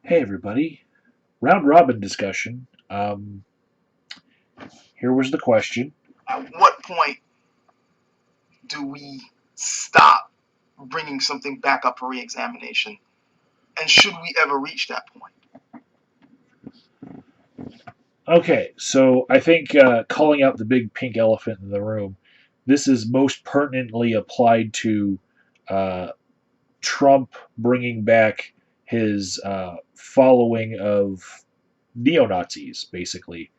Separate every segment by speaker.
Speaker 1: Hey everybody, round robin discussion. Here was the question.
Speaker 2: At what point do we stop bringing something back up for reexamination? And should we ever reach that point?
Speaker 1: Okay, so I think calling out the big pink elephant in the room, this is most pertinently applied to uh, Trump bringing back his following of neo Nazis, basically,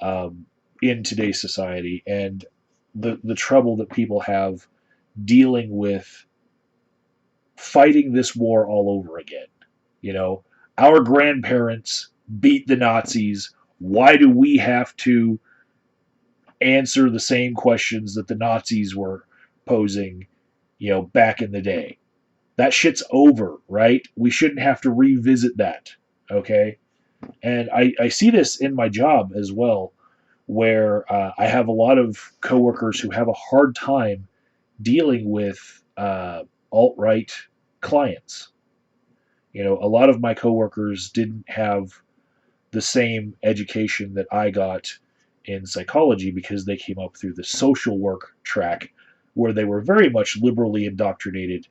Speaker 1: um, in today's society, and the trouble that people have dealing with fighting this war all over again. You know, our grandparents beat the Nazis. Why do we have to answer the same questions that the Nazis were posing, back in the day? That shit's over, right? We shouldn't have to revisit that, okay? And I see this in my job as well, where I have a lot of coworkers who have a hard time dealing with alt right clients. A lot of my coworkers didn't have the same education that I got in psychology because they came up through the social work track where they were very much liberally indoctrinated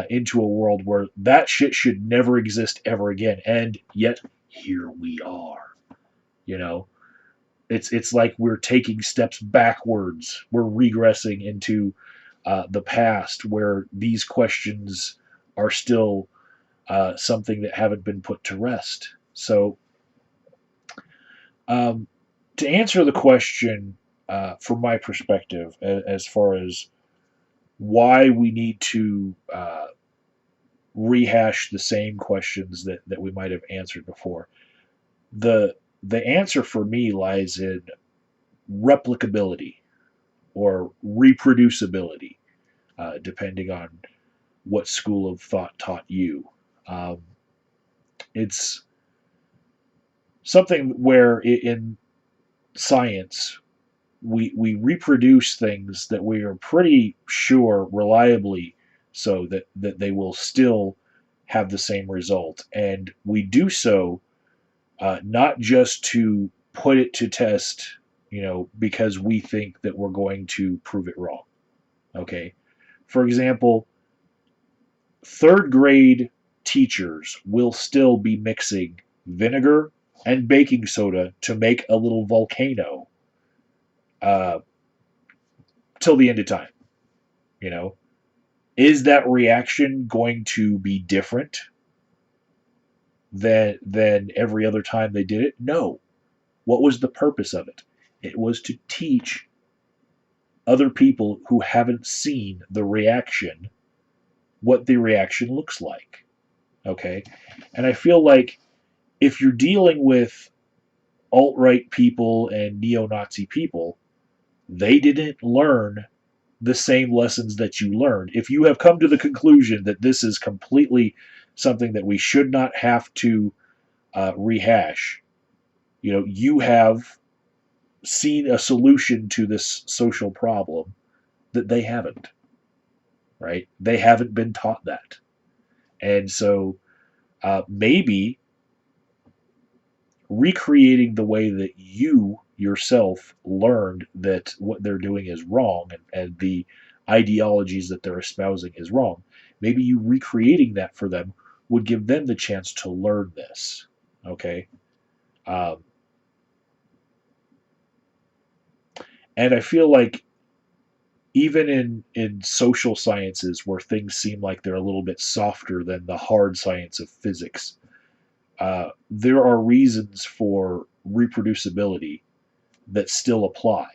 Speaker 1: into a world where that shit should never exist ever again. And yet, here we are. You know, it's like we're taking steps backwards. We're regressing into the past where these questions are still something that haven't been put to rest. So, um, to answer the question from my perspective, as far as why we need to rehash the same questions that we might have answered before, the the answer for me lies in replicability or reproducibility, depending on what school of thought taught you. Um, it's something where in science we reproduce things that we are pretty sure reliably so that they will still have the same result, and we do so not just to put it to test, because we think that we're going to prove it wrong. Okay, for example, third grade teachers will still be mixing vinegar and baking soda to make a little volcano uh, till the end of time. You know, is that reaction going to be different than every other time they did it? No. What was the purpose of it? It was to teach other people who haven't seen the reaction what the reaction looks like. Okay? And I feel like if you're dealing with alt right people and neo Nazi people, they didn't learn the same lessons that you learned. If you have come to the conclusion that this is completely something that we should not have to rehash, you have seen a solution to this social problem that they haven't, right? They haven't been taught that. And so maybe recreating the way that you yourself learned that what they're doing is wrong, and the ideologies that they're espousing is wrong. Maybe you recreating that for them would give them the chance to learn this. Okay. Um, and I feel like even in social sciences where things seem like they're a little bit softer than the hard science of physics, there are reasons for reproducibility that still apply.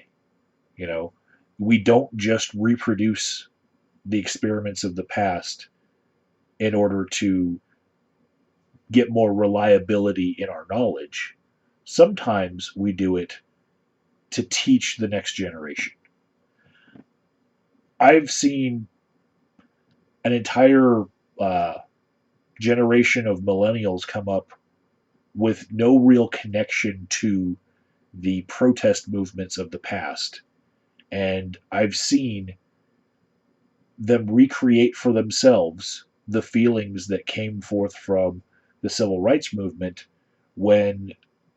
Speaker 1: You know, we don't just reproduce the experiments of the past in order to get more reliability in our knowledge. Sometimes we do it to teach the next generation. I've seen an entire uh, generation of millennials come up with no real connection to the protest movements of the past. And I've seen them recreate for themselves the feelings that came forth from the civil rights movement when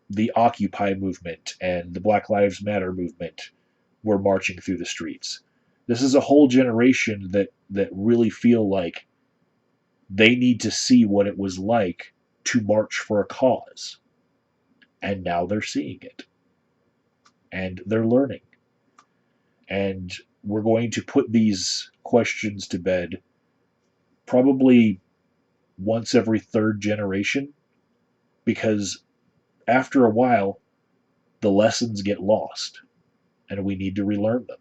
Speaker 1: the Occupy movement and the Black Lives Matter movement were marching through the streets. This is a whole generation that really feel like they need to see what it was like to march for a cause. And now they're seeing it. And they're learning. And we're going to put these questions to bed probably once every third generation, because after a while, the lessons get lost and we need to relearn them.